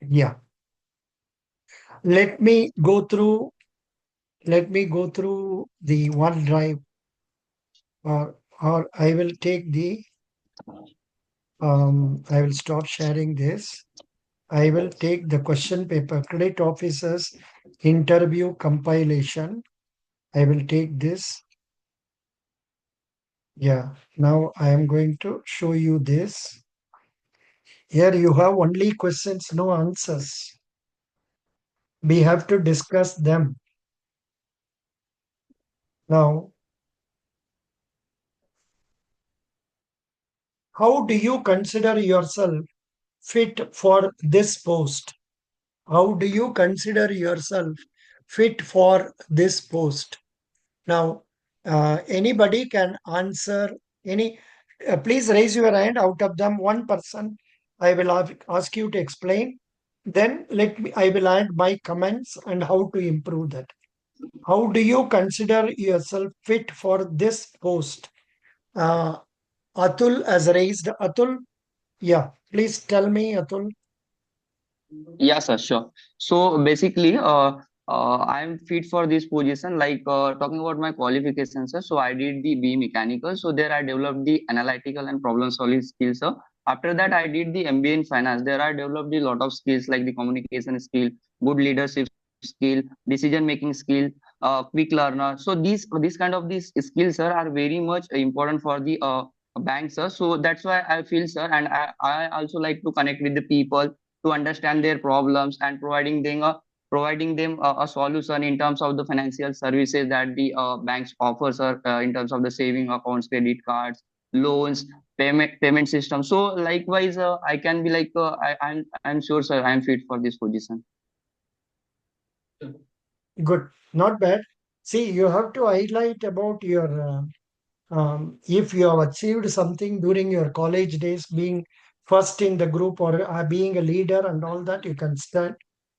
Yeah. Let me go through the OneDrive, or I will take the I will stop sharing this. I will take the question paper, credit officers interview compilation. I will take this. Yeah. Now I am going to show you this. Here you have only questions, no answers. We have to discuss them. Now, how do you consider yourself fit for this post? How do you consider yourself fit for this post? Now, anybody can answer any. Please raise your hand. Out of them, one person, I will ask you to explain. Then I will add my comments and how to improve that. How do you consider yourself fit for this post? Uh, Atul has raised. Atul, yeah, please tell me, Atul. Yeah, sir, sure. So basically, I'm fit for this position. Like talking about my qualifications, sir. So I did the B mechanical. So there I developed the analytical and problem solving skills, sir. After that, I did the MBA in finance. There I developed a lot of skills like the communication skill, good leadership skill, decision making skill, quick learner. So these kind of these skills, sir, are very much important for the bank, sir. So that's why I feel, sir, and I also like to connect with the people to understand their problems and providing them a solution in terms of the financial services that the banks offers in terms of the saving accounts, credit cards, loans, payment system. So likewise, I can be like I'm sure, sir, I'm fit for this position. Good, not bad. See, you have to highlight about your if you have achieved something during your college days, being first in the group or being a leader and all that, you can stand.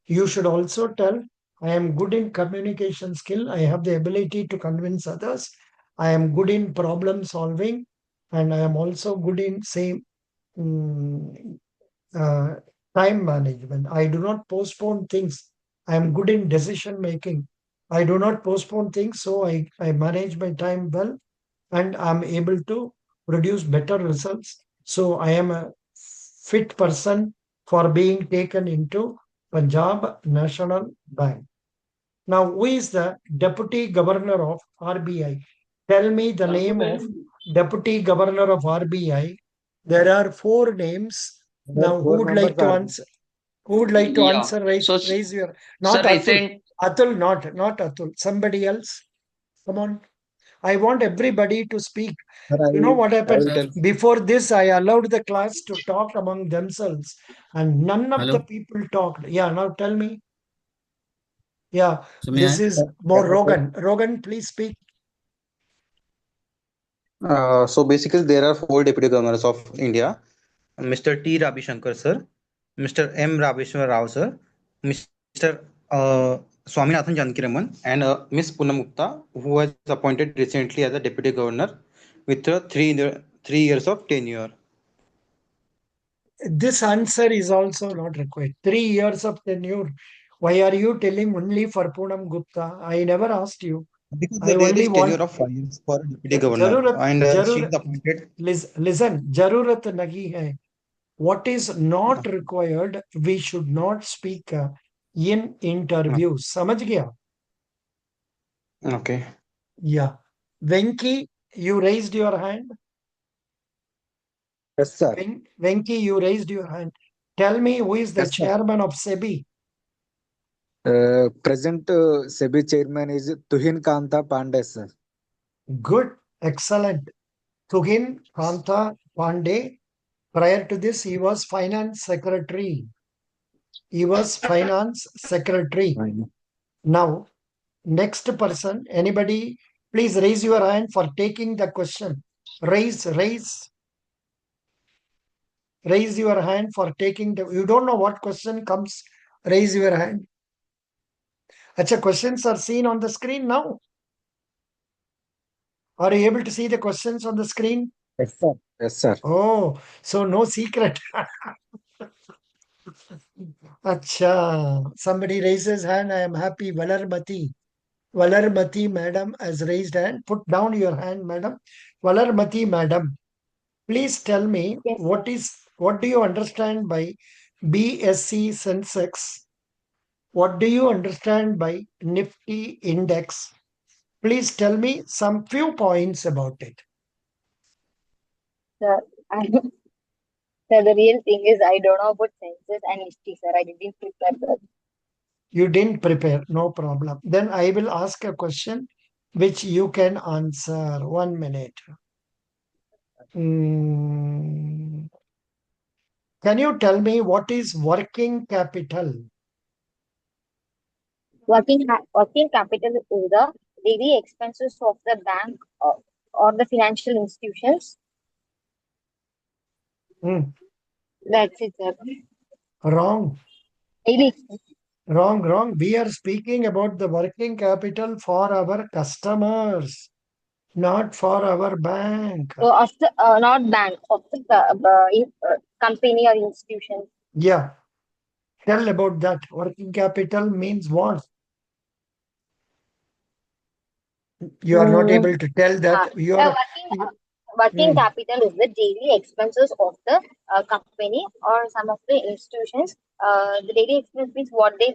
You should also tell, I am good in communication skill. I have the ability to convince others. I am good in problem solving, and I am also good in same mm, uh, time management. I do not postpone things. I am good in decision making. I do not postpone things, so I manage my time well and I'm able to produce better results. So I am a fit person for being taken into Punjab National Bank. Now, who is the Deputy Governor of RBI? Tell me the name of Deputy Governor of RBI. There are four names. There are Now, who four would like members to are answer? Who would like to Yeah. answer? So, Raise your, sir, not Atul. recent. Atul, not Atul. Somebody else. Come on. I want everybody to speak. Sir, You know what I happened? will tell. Before this, I allowed the class to talk among themselves, and none of the Hello. people talked. Yeah, now tell me. Yeah, So may this I? is more Rogan. Rogan, please speak. So basically, there are four deputy governors of India: Mr. T. Ravi Shankar, sir; Mr. M. Raveshwar Rao, sir; Mr. Swaminathan Janakiraman, and Miss Poonam Gupta, who was appointed recently as a deputy governor with 3 years of tenure. This answer is also not required. 3 years of tenure. Why are you telling only for Poonam Gupta? I never asked you. Because I there only is tenure want of 5 years for a deputy governor, Jarurat, and she Jarur, is appointed. listen, Jarurat nahi hai. What is not required, we should not speak in interviews. समझ गया? Okay. Yeah. Venki, you raised your hand. Yes, sir. Venki, you raised your hand. Tell me who is the Yes, sir. chairman of SEBI? Present SEBI chairman is Tuhin Kanta Pandey, sir. Good. Excellent. Tuhin Kanta Pandey. Prior to this, he was finance secretary. Fine. Now, next person, anybody, please raise your hand for taking the question. Raise your hand for taking the. You don't know what question comes. Raise your hand. Acha, questions are seen on the screen now. Are you able to see the questions on the screen? Yes, sir. Yes, sir. Oh, so no secret. Acha. Somebody raises hand. I am happy. Valarmati. Valarmati madam has raised hand. Put down your hand, madam. Valarmati madam. Please tell me Yes, sir. what do you understand by BSC Sensex? What do you understand by Nifty Index? Please tell me some few points about it. Sir, I, sir, the real thing is I don't know about census and history, sir. I didn't prepare that. You didn't prepare, no problem. Then I will ask a question which you can answer. 1 minute. Hmm. Can you tell me what is working capital? Working capital is the daily expenses of the bank or the financial institutions. Hmm. That's it, sir. Wrong, Daily expenses. wrong. We are speaking about the working capital for our customers, not for our bank. So of the not bank of the company or institution. Yeah, tell about that. Working capital means what? You are not Mm, able to tell that. You the are. working Hmm. capital is the daily expenses of the company or some of the institutions. The daily expense means what they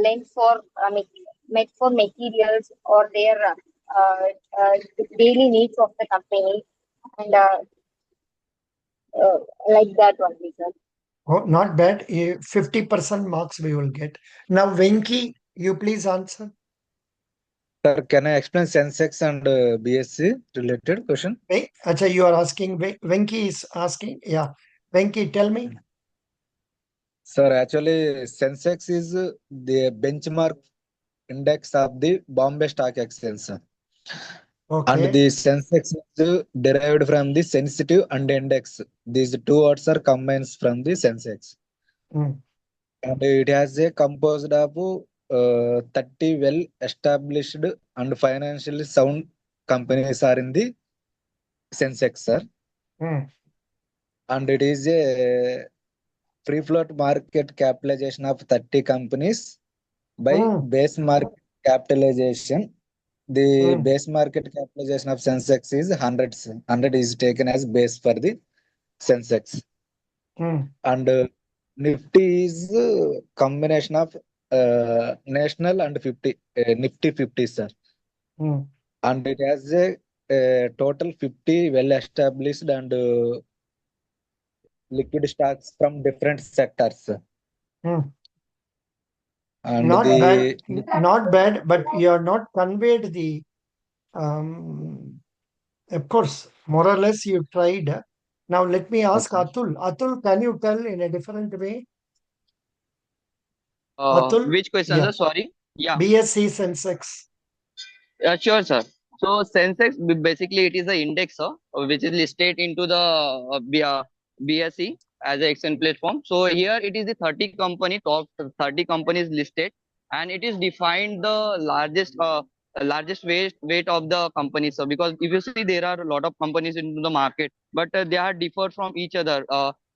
lend for met for materials or their uh, uh, daily needs of the company and uh, like that only, sir. Oh, not bad. 50% marks we will get. Now, Venki, you please answer. Sir, can I explain Sensex and BSc related question? Acha, you are asking. Venki is asking. Yeah. Venki, tell me. Sir, actually, Sensex is the benchmark index of the Bombay Stock Exchange, sir. And Okay. the Sensex is derived from the sensitive and index. These two words are combined from the Sensex. Hmm. And it has a composed of 30 well established and financially sound companies are in the Sensex, sir. Hmm. And it is a free float market capitalization of 30 companies by Hmm. base market capitalization. The Hmm. base market capitalization of Sensex is 100. 100 is taken as base for the Sensex. Hmm. And Nifty is combination of national and 50 Nifty 50, sir. Hmm. And it has a total 50 well established and liquid stocks from different sectors. Hmm. And Not bad. the Not bad, but you are not conveyed the. Um, of course, more or less you tried. Now, let me ask okay. Atul. Atul, can you tell in a different way? Atul? Which question, Yeah. sir? Sorry. Yeah. BSc Sensex. Sure, sir. So Sensex basically it is the index, sir, which is listed into the BSE as a exchange platform. So here it is the 30 company top 30 companies listed, and it is defined the largest weight of the companies. So because if you see there are a lot of companies in the market, but they are differ from each other,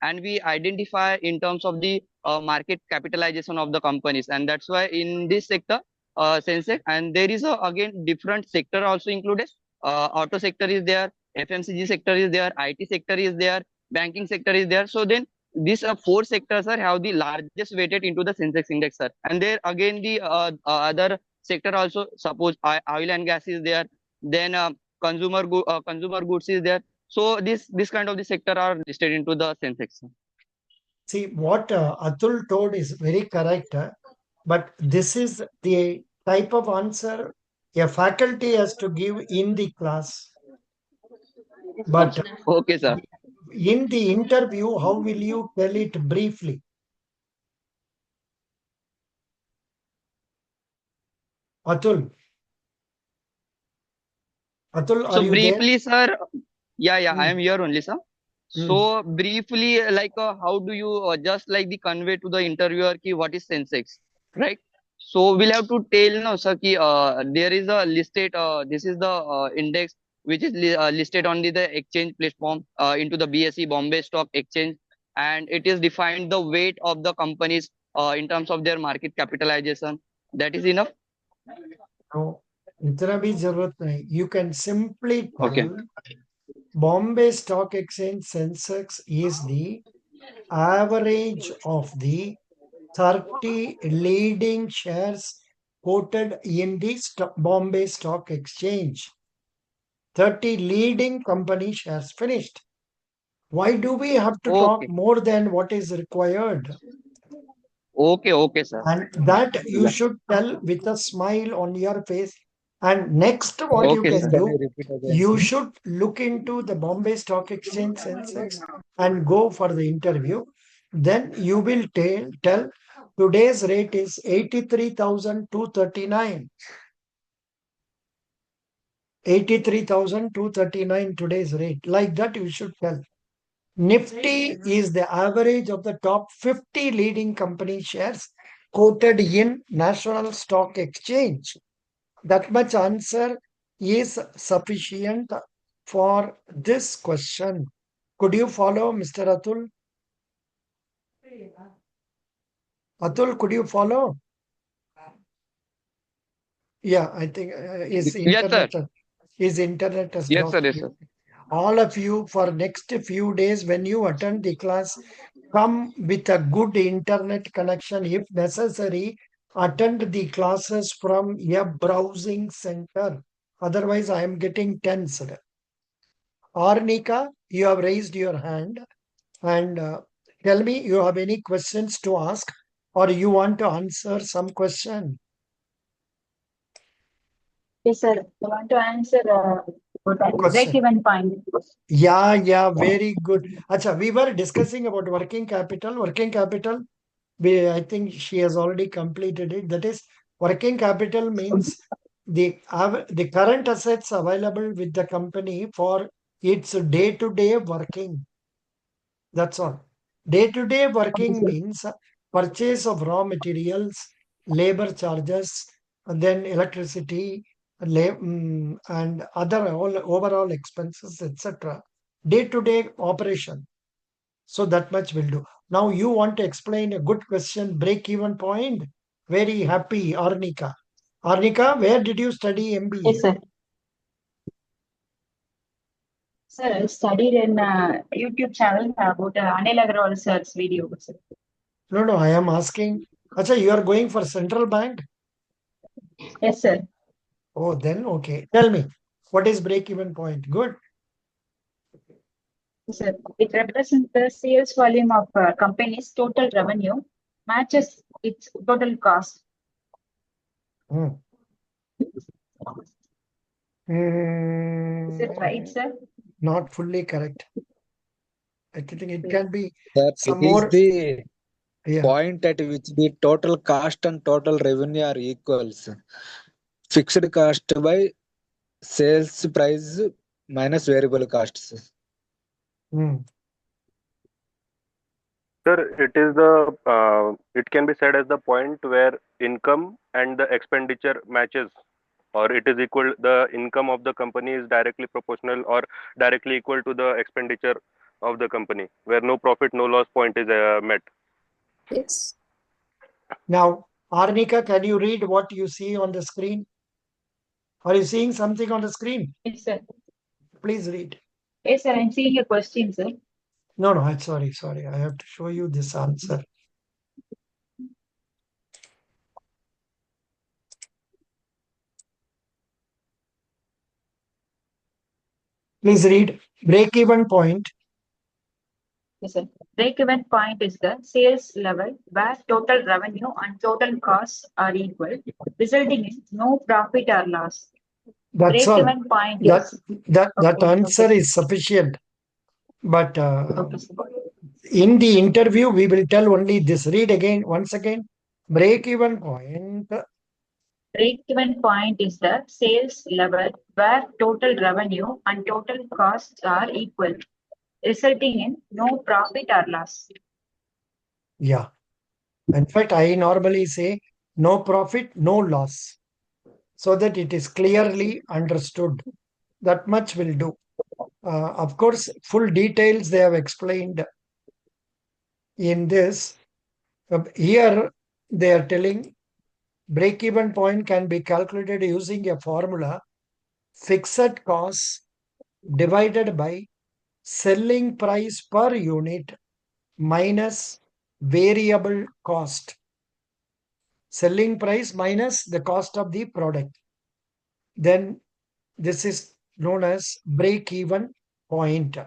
and we identify in terms of the market capitalization of the companies, and that's why in this sector Sensex, and there is a again different sector also included. Auto sector is there, FMCG sector is there, IT sector is there, banking sector is there. So then these four sectors are have the largest weighted into the Sensex index, sir. And there again the other sector also, suppose oil and gas is there, then consumer goods is there. So this kind of the sector are listed into the Sensex, sir. See, what Atul told is very correct, but this is the type of answer a faculty has to give in the class. But Okay, sir. in the interview, how will you tell it briefly? Atul, Atul, are So you there? briefly, sir, yeah, I Hmm. am here only, sir. Hmm. So briefly, like how do you just like the convey to the interviewer ki what is Sensex, right? So we'll have to tell no, sir, ki there is a listed this is the index which is listed on the exchange platform into the BSE Bombay Stock Exchange, and it is defined the weight of the companies in terms of their market capitalization. That is enough. No, इतना भी जरूरत नहीं. You can simply Okay. tell Bombay Stock Exchange Sensex is the average of the 30 leading shares quoted in the Bombay Stock Exchange. 30 leading company shares finished. Why do we have to talk Okay. more than what is required? Okay, sir. And that you Yeah. should tell with a smile on your face. And next, what you Okay, can sir. Can do, you repeat again, you sir? should look into the Bombay Stock Exchange Sensex and go for the interview. Then you will tell today's rate is 83,239. 83,239 today's rate. Like that, you should tell. Nifty is the average of the top 50 leading company shares quoted in National Stock Exchange. That much answer is sufficient for this question. Could you follow, Mr. Atul? Atul, could you follow? Yeah, I think his Yes, sir. internet has Yes, sir. lost. Yes, sir. All of you, for next few days, when you attend the class, come with a good internet connection. If necessary, attend the classes from a browsing center. Otherwise, I am getting tensed. Arnika, you have raised your hand, and tell me, you have any questions to ask, or you want to answer some question? Yes, sir. I want to answer break Question. even point. Yeah, very good. Acha, we were discussing about working capital. Working capital, I think she has already completed it. That is, working capital means the current assets available with the company for its day-to-day working. That's all. Day-to-day Okay, working sir. means purchase of raw materials, labor charges, and then electricity, and other overall expenses, etc. Day-to-day operation. So that much will do. Now you want to explain a good question, break-even point. Very happy, Arnika. Arnika, where did you study MBA? Yes, sir. Sir, I studied in YouTube channel about Anil Agarwal sir's video. Sir. No, I am asking. Acha, you are going for central bank? Yes, sir. Oh, then okay. Tell me, what is break-even point? Good. Yes, sir. It represents the sales volume of company's total revenue matches its total cost. Hmm. Is it right, sir? Not fully correct. I think it can be That it some is more. the Yeah. point at which the total cost and total revenue are equals. Fixed cost by sales price minus variable costs. Hmm. Sir, it can be said as the point where income and the expenditure matches, or it is equal. The income of the company is directly proportional or directly equal to the expenditure of the company, where no profit, no loss point is met. Yes. Now, Arnika, can you read what you see on the screen? Are you seeing something on the screen? Yes, sir. Please read. Yes, sir. I'm seeing your question, sir. No, I'm sorry. I have to show you this answer. Please read. Break-even point. Yes, sir. Break-even point is the sales level where total revenue and total costs are equal, resulting in no profit or loss. That's all. Break-even point That is that answer okay. is sufficient. But Okay, sir. in the interview, we will tell only this. Read again, once again. Break-even point. Break-even point is the sales level where total revenue and total costs are equal, resulting in no profit or loss. Yeah. In fact, I normally say no profit, no loss, so that it is clearly understood. That much will do. Of course, full details they have explained in this. Here they are telling break-even point can be calculated using a formula: fixed costs divided by selling price per unit minus variable cost. Selling price minus the cost of the product. Then this is known as break-even point.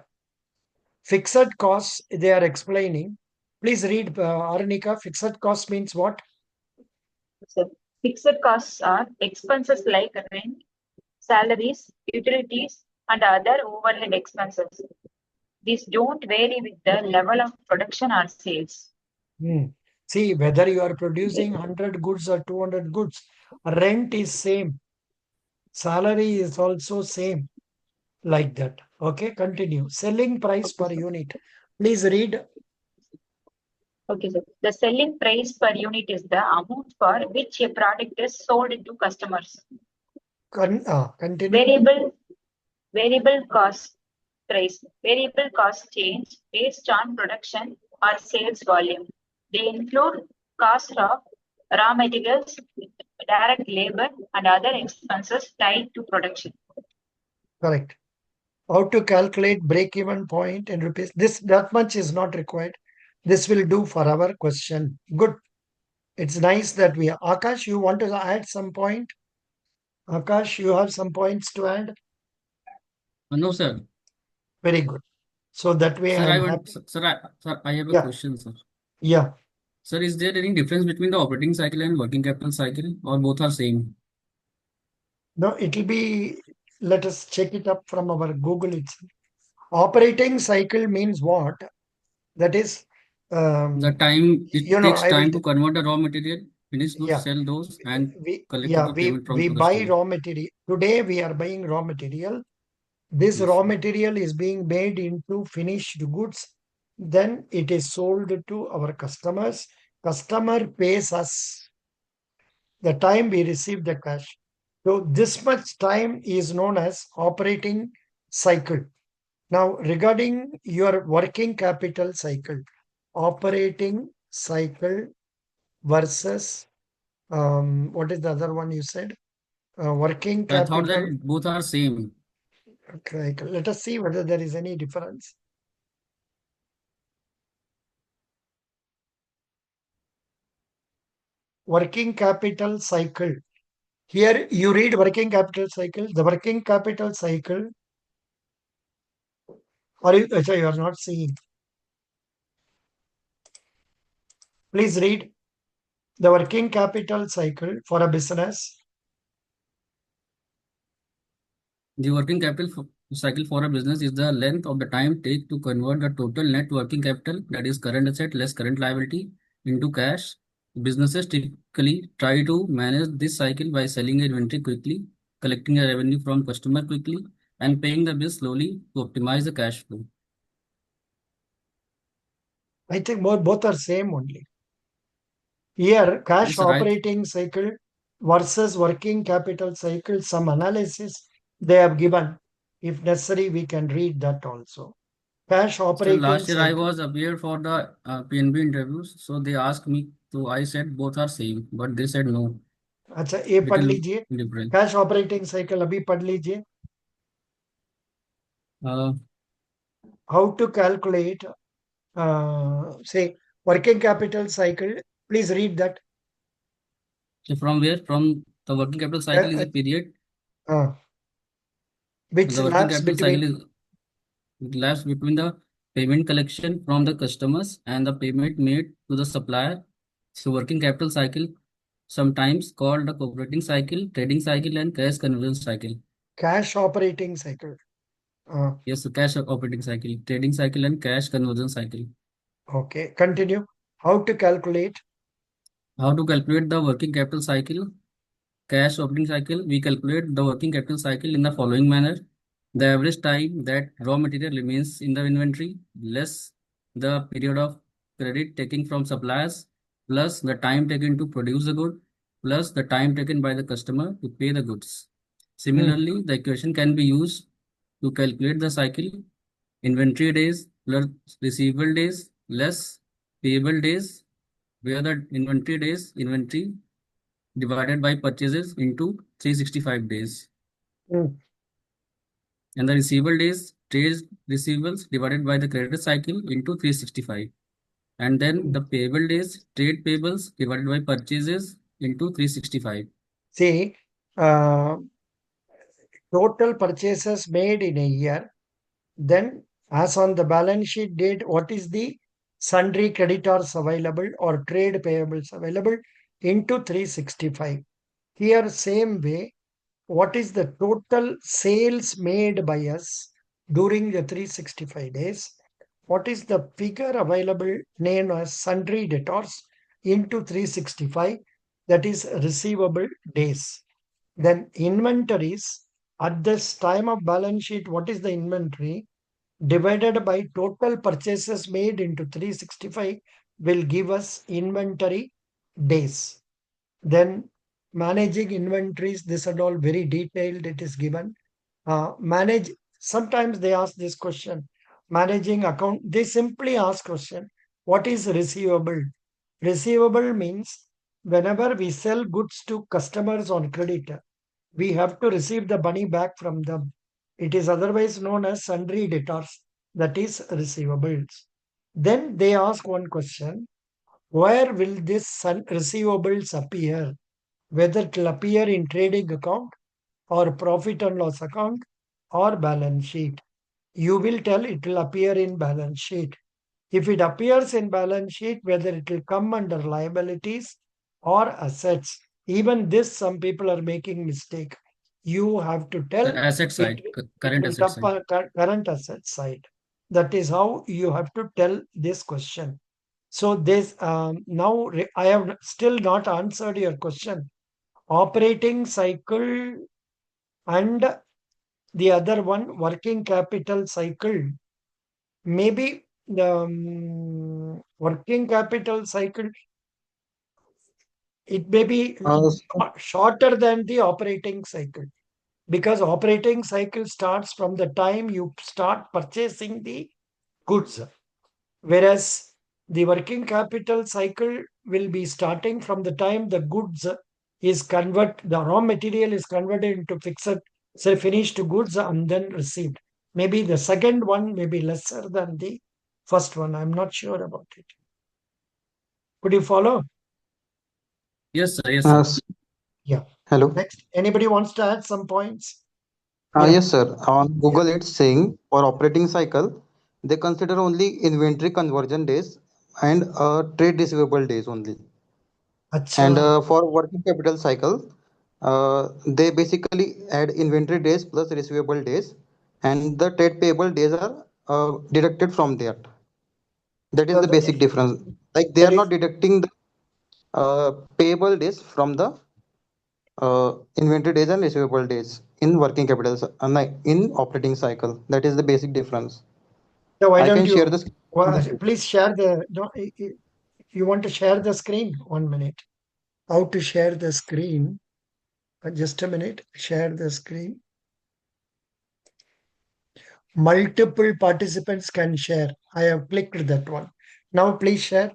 Fixed costs they are explaining. Please read, Arnika. Fixed cost means what? So fixed costs are expenses like rent, salaries, utilities, and other overhead expenses. These don't vary with the level of production or sales. See, whether you are producing 100 goods or 200 goods, rent is same. Salary is also same, like that. Okay, continue. Selling price per unit. Please read. Okay, so the selling price per unit is the amount for which a product is sold to customers. Continue. Variable cost price. Variable costs change based on production or sales volume. They include cost of raw materials, direct labor, and other expenses tied to production. Correct. How to calculate break-even point in rupees? That much is not required. This will do for our question. Good. It's nice that we. Akash, you want to add some point? Akash, you have some points to add? No, sir. Very good. So that way I am happy. Sir, I have a Yeah. question, sir. Yeah. Sir, is there any difference between the operating cycle and working capital cycle, or both are same? No, it'll be, let us check it up from our Google itself. Operating cycle means what? That is, The time it takes I will. time to convert the raw material, finished goods, Yeah. sell those, and We collect the payment from we the buy customer. raw material. Today we are buying raw material. This Yes, raw sir. material is being made into finished goods. Then it is sold to our customers. Customer pays us the time we receive the cash. So this much time is known as operating cycle. Now regarding your working capital cycle, operating cycle versus what is the other one you said? Working I thought capital. that both are same. Okay, let us see whether there is any difference. Working capital cycle. Here you read working capital cycle. The working capital cycle, or you are not seeing. Please read the working capital cycle for a business. The working capital cycle for a business is the length of the time take to convert the total net working capital, that is current asset less current liability, into cash. Businesses typically try to manage this cycle by selling inventory quickly, collecting a revenue from customer quickly, and paying the bill slowly to optimize the cash flow. I think both are same only. Here, cash Yes, sir, operating cycle versus working capital cycle, some analysis they have given. If necessary, we can read that also. Cash So operating last year I cycle. was appeared for the PNB interviews. So they asked me, so I said both are same, but they said no. अच्छा ये पढ़ Little लीजिए different. Cash operating cycle अभी पढ़ लीजिए how to calculate say working capital cycle. Please read that. So from where? From the working capital cycle is a period. Which The working lapse capital cycle between is it lasts between the payment collection from the customers and the payment made to the supplier. So working capital cycle, sometimes called the operating cycle, trading cycle, and cash conversion cycle. cash operating cycle. Yes, so cash operating cycle, trading cycle, and cash conversion cycle. Okay, continue. How to calculate? How to calculate the working capital cycle? Cash operating cycle, we calculate the working capital cycle in the following manner. The average time that raw material remains in the inventory, less the period of credit taking from suppliers, plus the time taken to produce the good, plus the time taken by the customer to pay the goods. Similarly, the equation can be used to calculate the cycle: inventory days plus receivable days less payable days where the inventory days, inventory divided by purchases into 365 days. Mm. And the receivable days, trade receivables divided by the credit cycle into 365. And then the payable days, trade payables divided by purchases into 365. See, total purchases made in a year. Then, as on the balance sheet date, what is the sundry creditors available or trade payables available into 365. Here, same way, what is the total sales made by us during the 365 days? What is the figure available named as sundry debtors into 365? That is receivable days. Then inventories at this time of balance sheet, what is the inventory divided by total purchases made into 365 will give us inventory days. Then managing inventories, this and all very detailed, it is given. Sometimes they ask this question, managing account, they simply ask question, what is receivable? Receivable means whenever we sell goods to customers on credit, we have to receive the money back from them. It is otherwise known as sundry debtors, that is receivables. Then they ask one question, where will this receivables appear? Whether it will appear in trading account or profit and loss account or balance sheet. You will tell it will appear in balance sheet. If it appears in balance sheet, whether it will come under liabilities or assets. Even this, some people are making mistake. You have to tell The asset it, side, it current will asset come side. current asset side. That is how you have to tell this question. So this now I have still not answered your question. Operating cycle and the other one working capital cycle. Maybe the working capital cycle, it may be Uh, shorter than the operating cycle, because operating cycle starts from the time you start purchasing the goods, whereas the working capital cycle will be starting from the time the goods is the raw material is converted into fixed, say finished goods and then received. Maybe the second one may be lesser than the first one. I'm not sure about it. Could you follow? Yes, sir. Yes, uh, sir. s- Yeah. Hello. Next, anybody wants to add some points? Yeah. Yes, sir. On Yeah. Google, it's saying for operating cycle, they consider only inventory conversion days and trade receivable days only. And Acha. for working capital cycle, they basically add inventory days plus receivable days, and the trade payable days are deducted from that. That is So the basic difference. Like they that are is not deducting the payable days from the inventory days and receivable days in working capital, like in operating cycle. That is the basic difference. so why I don't can share you the screen. please share the no, you want to share the screen? 1 minute. How to share the screen? Just a minute. Share the screen. Multiple participants can share. I have clicked that one. Now please share.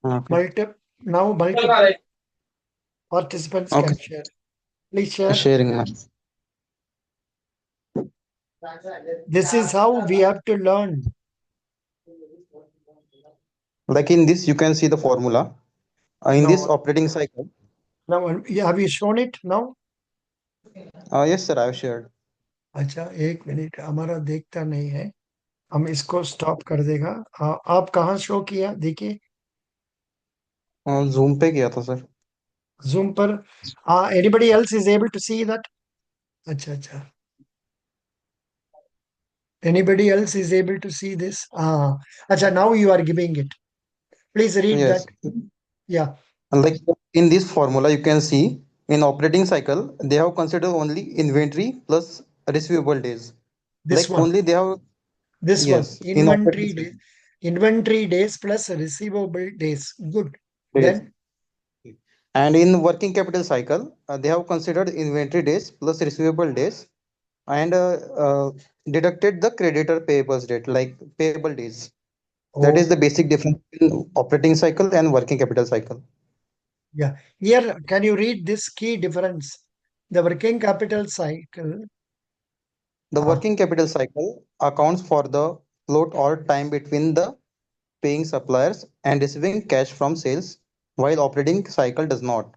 Okay. Multiple participants Okay. can share. Please share. Sharing now. This is how we have to learn. Like in this, you can see the formula. In this Now, operating cycle. have you shown it now? Yes, sir. I have shared. अच्छा एक minute हमारा देखता नहीं है हम इसको stop कर देगा आप कहाँ शो किया देखिए जूम पे किया था सर. जूम पर anybody else is able to see that अच्छा अच्छा anybody else is able to see this अच्छा now you are giving it please read Yes. that yeah Like in this formula, you can see in operating cycle, they have considered only inventory plus receivable days. this Like one only they have, this one yes, in operating inventory days plus receivable days good days. then And in working capital cycle, they have considered inventory days plus receivable days and deducted the creditor payables date, like payable days. That is the Oh, basic difference between operating cycle and working capital cycle. yeah. Here, can you read this key difference? The working capital cycle. The uh, working capital cycle accounts for the float or time between the paying suppliers and receiving cash from sales, while operating cycle does not.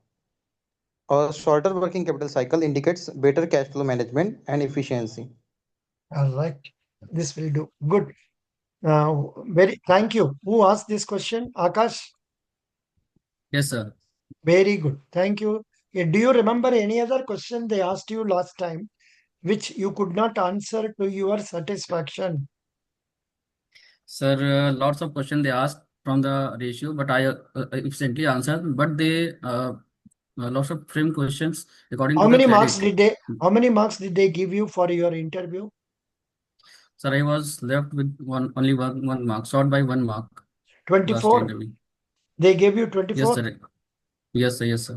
A shorter working capital cycle indicates better cash flow management and efficiency. all right. This will do. Good. Very thank you. Who asked this question? Akash? Yes, sir. Very good. Thank you. Do you remember any other question they asked you last time which you could not answer to your satisfaction? Sir, lots of questions they asked from the ratio, but I efficiently answered. But they lots of frame questions according How to the many marks credit. did they how many marks did they give you for your interview? Sir, I was left with only one mark, short by 1 mark. Last 24. interview. They gave you Yes, 24. sir. Yes, sir. Yes, sir.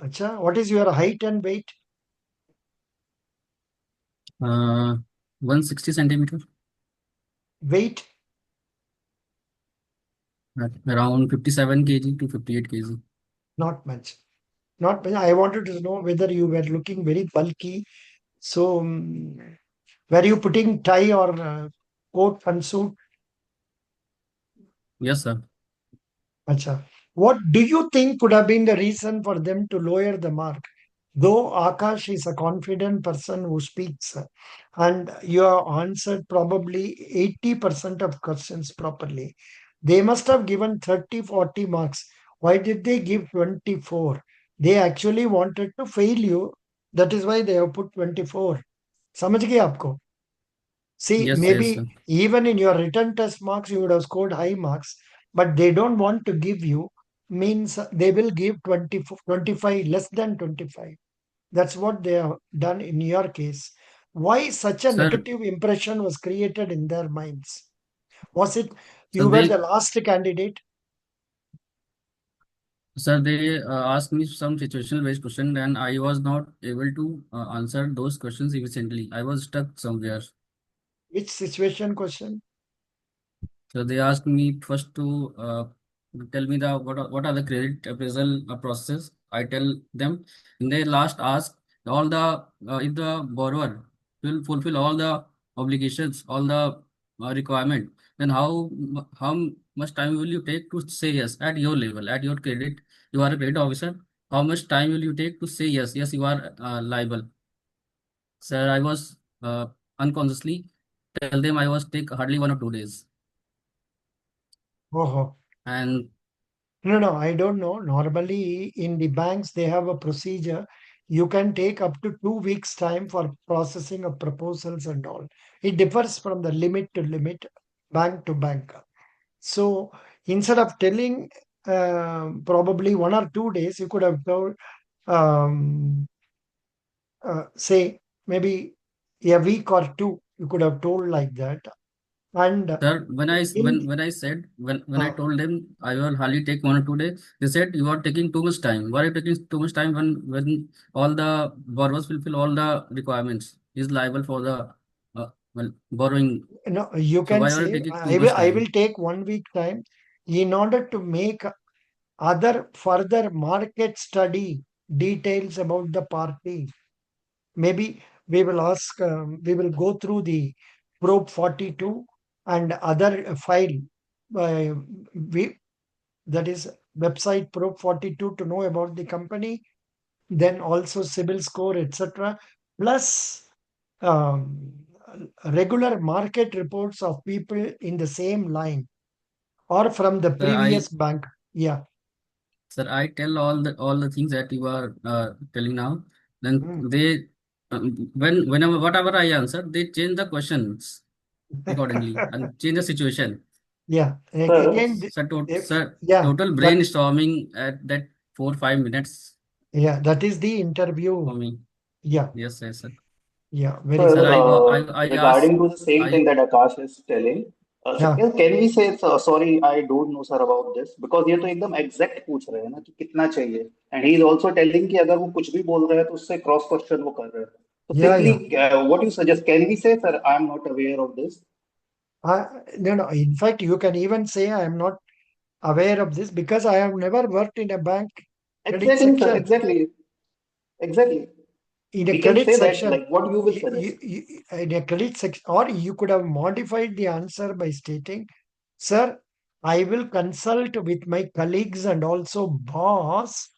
Acha, what is your height and weight? 160 centimeter, Weight? around 57 kg to 58 kg. Not much. Not much. I wanted to know whether you were looking very bulky. So, were you putting tie or coat and suit? Yes, sir. Acha. What do you think could have been the reason for them to lower the mark? Though Akash is a confident person who speaks, and you have answered probably 80% of questions properly, they must have given 30, 40 marks. Why did they give 24? They actually wanted to fail you. That is why they have put 24. समझ गए आपको? See, Yes, yes, sir. maybe even in your written test marks, you would have scored high marks, but they don't want to give you, means they will give 20, 25, less than 25. That's what they have done in your case. Why such a Sir, negative impression was created in their minds? Was it so you were they the last candidate? Sir, they asked me some situational based question, and I was not able to answer those questions efficiently. I was stuck somewhere. Which situation question? So they asked me first to tell me the what are the credit appraisal process. I tell them. In their last ask all the if the borrower will fulfill all the obligations, all the requirement, then how much time will you take to say yes at your level, at your credit? You are a credit officer. How much time will you take to say yes? Yes, you are liable. Sir, I was unconsciously tell them I was take hardly 1 or 2 days. Oh, And no, I don't know. Normally, in the banks, they have a procedure. You can take up to 2 weeks' time for processing of proposals and all. It differs from the limit to limit, bank to bank. So instead of telling probably 1 or 2 days, you could have told, um, say, maybe a week or two. You could have told like that. And sir, in when I said when I uh, told them I will hardly take 1 or 2 days, they said you are taking too much time. Why are you taking too much time when all the borrowers fulfill all the requirements? Is liable for the borrowing. no, you So can why are you say taking too much I will time? take 1 week time in order to make other further market study details about the party. Maybe we will ask, we will go through the probe 42 and other file. Uh, we that is website probe 42 to know about the company, then also civil score, etc. Plus um, regular market reports of people in the same line or from the Sir, I previous bank. Yeah. sir, I tell all the things that you are telling now. Then Mm. they whenever whatever I answer, they change the questions accordingly and change the situation. Yeah. Sir, Again, Sir, yeah, total that brainstorming at that 4 5 minutes yeah, that is the interview. for me. Yeah, Yes, yes, sir. yeah, very sir, Sir, good. I asked, regarding to the same thing I, that Akash is telling, sir, Yeah, can we say, sorry, I don't know, sir, about this, because ये तो एकदम exact पूछ रहे हैं ना कि कितना चाहिए, and he is also telling कि अगर वो कुछ भी बोल रहे हैं तो उससे cross question वो कर रहे हैं. So yeah, simply, yeah. what you suggest? Can we say, sir, I am not aware of this? No. In fact, you can even say I am not aware of this because I have never worked in a bank credit Exactly, sir. section. Exactly. In a We can credit say that, section, like, what you will suggest. in a credit section, or you could have modified the answer by stating, "Sir, I will consult with my colleagues and also boss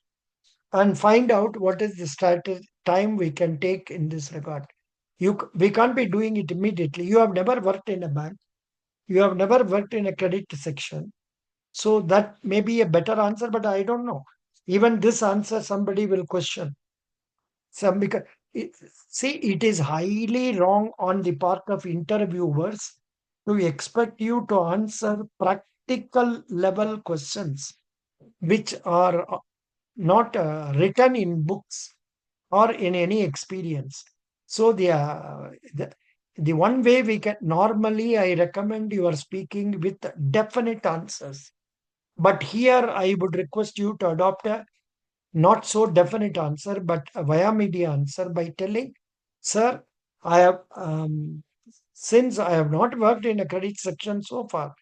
and find out what is the time we can take in this regard." We can't be doing it immediately. You have never worked in a bank. You have never worked in a credit section. So that may be a better answer, but I don't know. Even this answer, somebody will question. Some because see, it is highly wrong on the part of interviewers to expect you to answer practical level questions which are not written in books or in any experience. So the one way we can normally, I recommend you are speaking with definite answers. But here I would request you to adopt a not so definite answer, but a via media answer by telling, "Sir, I have since I have not worked in a credit section so far,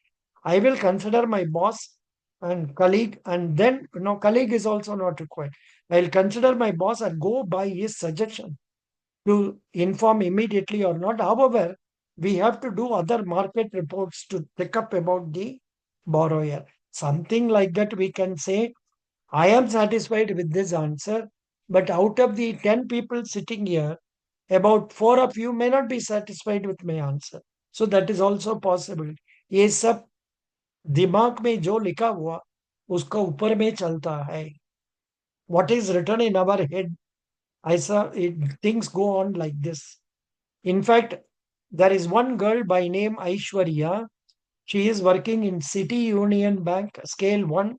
I will consider my boss and colleague, and then no colleague is also not required. I'll consider my boss and go by his suggestion to inform immediately or not. However, we have to do other market reports to pick up about the borrower." Something like that we can say, "I am satisfied with this answer, but out of the 10 people sitting here, about 4 of you may not be satisfied with my answer." So that is also possible. ये सब दिमाग में जो लिखा हुआ उसका ऊपर में चलता है. What is written in our head, things go on like this. In fact, there is one girl by name Aishwarya. She is working in City Union Bank, Scale 1.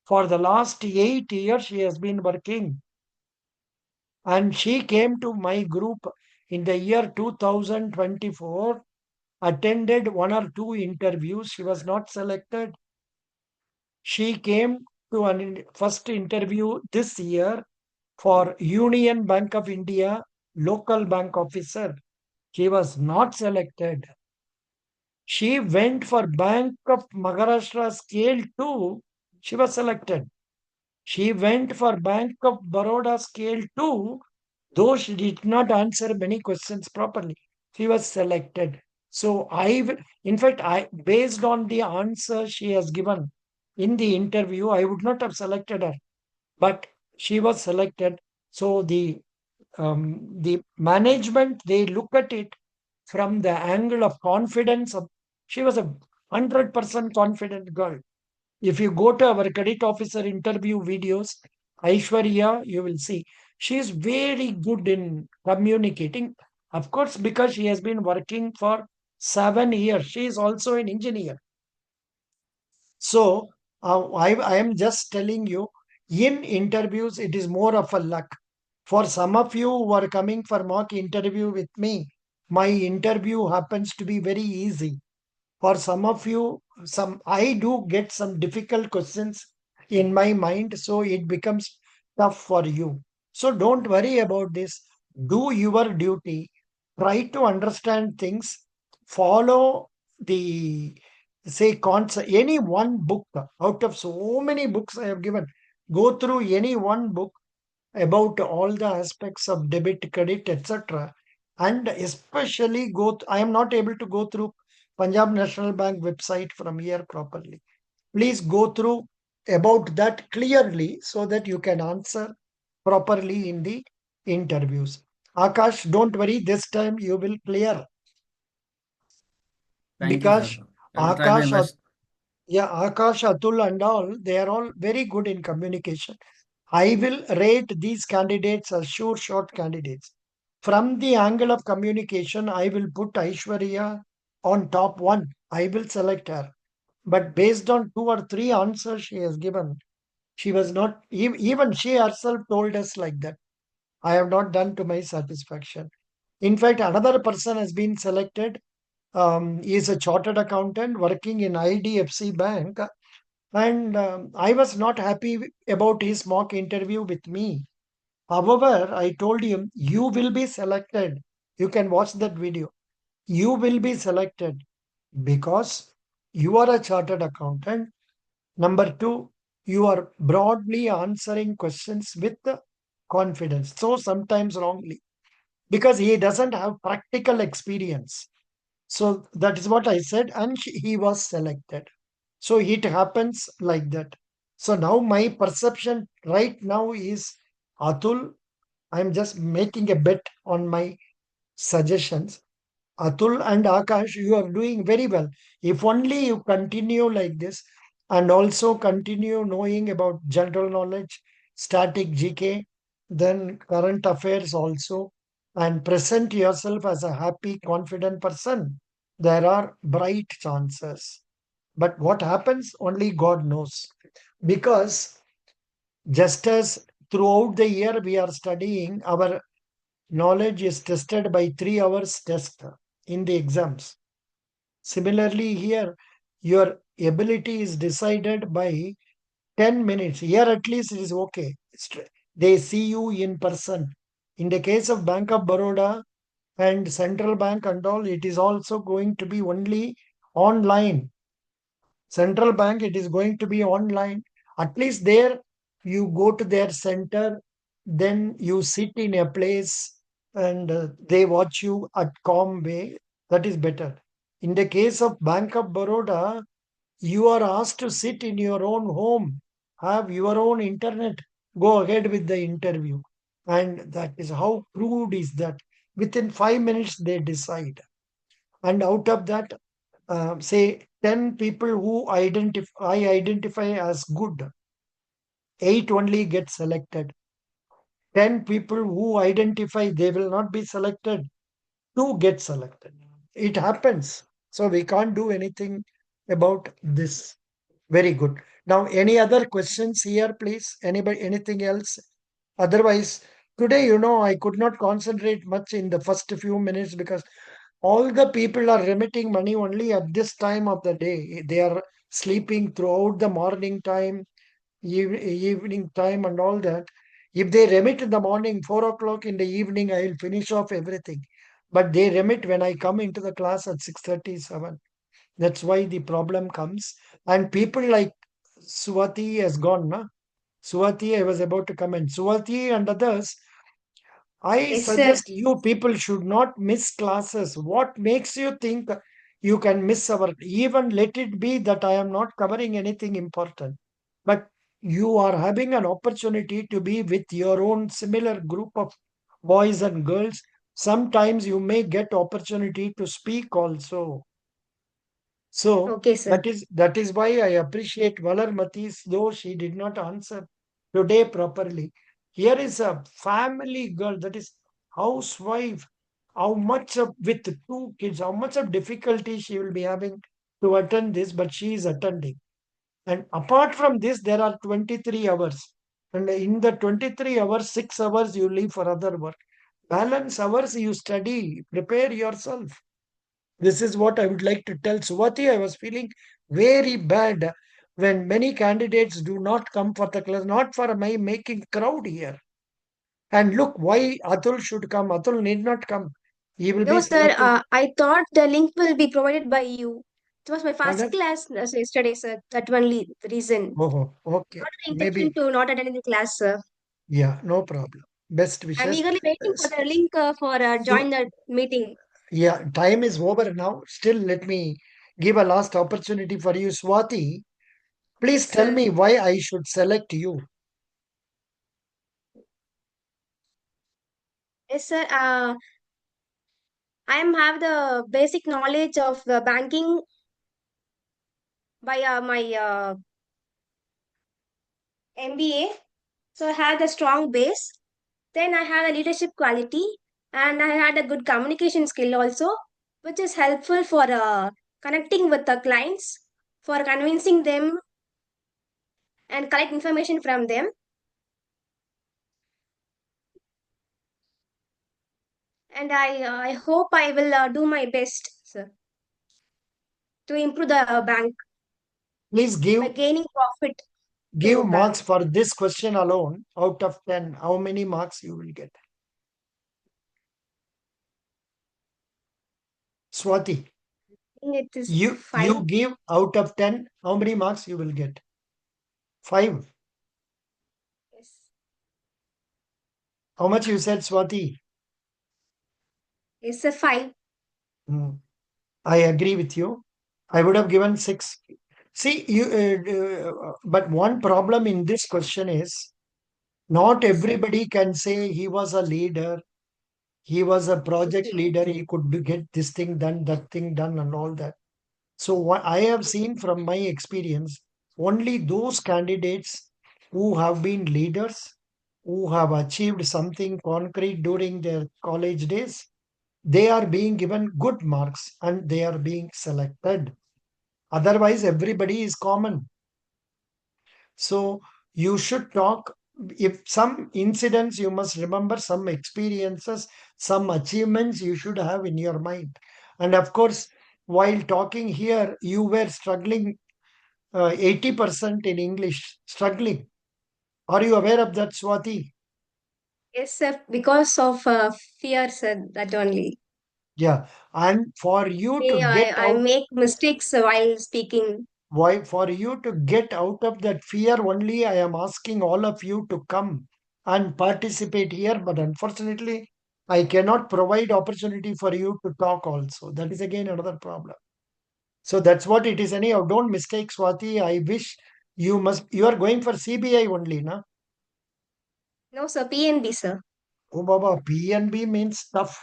For the last 8 years, she has been working. And she came to my group in the year 2024, attended 1 or 2 interviews. She was not selected. She came to an first interview this year for Union Bank of India, local bank officer. She was not selected. She went for Bank of Maharashtra Scale 2. She was selected. She went for Bank of Baroda Scale 2, though she did not answer many questions properly. She was selected. So in fact, based on the answer she has given in the interview, I would not have selected her, but she was selected. So the management, they look at it from the angle of confidence. She was a 100% confident girl. If you go to our credit officer interview videos, Aishwarya, you will see she is very good in communicating. Of course, because she has been working for 7 years. She is also an engineer. So I am just telling you, in interviews, it is more of a luck. For some of you who are coming for mock interview with me, my interview happens to be very easy. For some of you, I do get some difficult questions in my mind, so it becomes tough for you. So don't worry about this. Do your duty. Try to understand things. Follow the say concept. Any one book out of so many books I have given. Go through any one book about all the aspects of debit, credit, etc. And especially I am not able to go through Punjab National Bank website from here properly. Please go through about that clearly so that you can answer properly in the interviews. Akash, don't worry, this time you will clear. Thank you, sir. Because I will try my Akash, best. Akash, Atul and all, they are all very good in communication. I will rate these candidates as sure shot candidates. From the angle of communication, I will put Aishwarya on top one. I will select her. But based on 2 or 3 answers she has given, she was not, even she herself told us like that. I have not done to my satisfaction. In fact, another person has been selected. He is a chartered accountant working in IDFC Bank. And I was not happy about his mock interview with me. However, I told him, "You will be selected." You can watch that video. "You will be selected. because you are a chartered accountant. Number two, you are broadly answering questions with confidence. So sometimes wrongly, because he doesn't have practical experience. So that is what I said, and he was selected. So it happens like that. So now my perception right now is Atul. I'm just making a bet on my suggestions. Atul and Akash, you are doing very well. If only you continue like this and also continue knowing about general knowledge, static GK, then current affairs also, and present yourself as a happy, confident person, there are bright chances. But what happens, only God knows. Because just as throughout the year we are studying, our knowledge is tested by 3 hours test in the exams. Similarly, here, your ability is decided by 10 minutes. Here, at least, it is okay. They see you in person. In the case of Bank of Baroda and Central Bank and all, it is also going to be only online. Central Bank, it is going to be online. At least there, you go to their center, then you sit in a place and they watch you at calm way. That is better. In the case of Bank of Baroda, you are asked to sit in your own home, have your own internet, go ahead with the interview. And that is how crude is that. Within 5 minutes, they decide. And out of that, say 10 people who I identify as good, 8 only get selected. 10 people who identify they will not be selected, 2 get selected. It happens. So we can't do anything about this. Very good. Now, any other questions here, please? Anybody, anything else? Otherwise, today, I could not concentrate much in the first few minutes because all the people are remitting money only at this time of the day. They are sleeping throughout the morning time, evening time, and all that. If they remit in the morning, 4 o'clock in the evening, I will finish off everything. But they remit when I come into the class at 6:37. That's why the problem comes. And people like Swati has gone, na? Swati, I was about to comment. Swati and others, I Yes, sir. suggest you people should not miss classes. What makes you think you can miss our, even let it be that I am not covering anything important. But you are having an opportunity to be with your own similar group of boys and girls. Sometimes you may get opportunity to speak also. So Okay, sir. that is why I appreciate Valarmati's, though she did not answer today properly. Here is a family girl, that is housewife. How much of with 2 kids, how much of difficulty she will be having to attend this, but she is attending. And apart from this, there are 23 hours. And in the 23 hours, 6 hours you leave for other work. Balance hours you study, prepare yourself. This is what I would like to tell Swati. I was feeling very bad when many candidates do not come for the class, not for my making crowd here. And look, why Atul should come. Atul need not come. He will No, be sir. selected. I thought the link will be provided by you. It was my first Pardon? class yesterday, sir. That only the reason. Oh, okay. Not an intention Maybe, to not attend the class, sir. yeah, no problem. Best I'm wishes. eagerly waiting for the link for join So, the meeting. yeah, time is over now. Still, let me give a last opportunity for you, Swati. Please Yes, tell sir. me why I should select you. Yes, sir. I have the basic knowledge of banking by my MBA. So I had a strong base. Then I had a leadership quality and I had a good communication skill also, which is helpful for connecting with the clients, for convincing them and collect information from them. And I hope I will do my best, sir, to improve the bank Please by gaining profit give to bank. marks for this question alone. Out of 10, how many marks you will get? Swati. It is You 5. give out of 10, how many marks you will get? 5. Yes. How much you said, Swati? It's a 5. I agree with you. I would have given 6. See, but one problem in this question is not everybody can say he was a leader, he was a project leader, he could get this thing done, that thing done, and all that. So, what I have seen from my experience, only those candidates who have been leaders, who have achieved something concrete during their college days, they are being given good marks and they are being selected. Otherwise, everybody is common. So you should talk. If some incidents, you must remember some experiences, some achievements you should have in your mind. And of course, while talking here, you were struggling 80% in English, struggling. Are you aware of that, Swati? Yes, sir. Because of fear, sir. That only. Yeah. And for you to get I out, make mistakes while speaking. why for you to get out of that fear only, I am asking all of you to come and participate here. But unfortunately, I cannot provide opportunity for you to talk also. That is again another problem. So that's what it is. Anyhow, don't mistake, Swati. I wish you are going for CBI only, na? No, sir. PNB, sir. Oh, Baba, PNB means tough.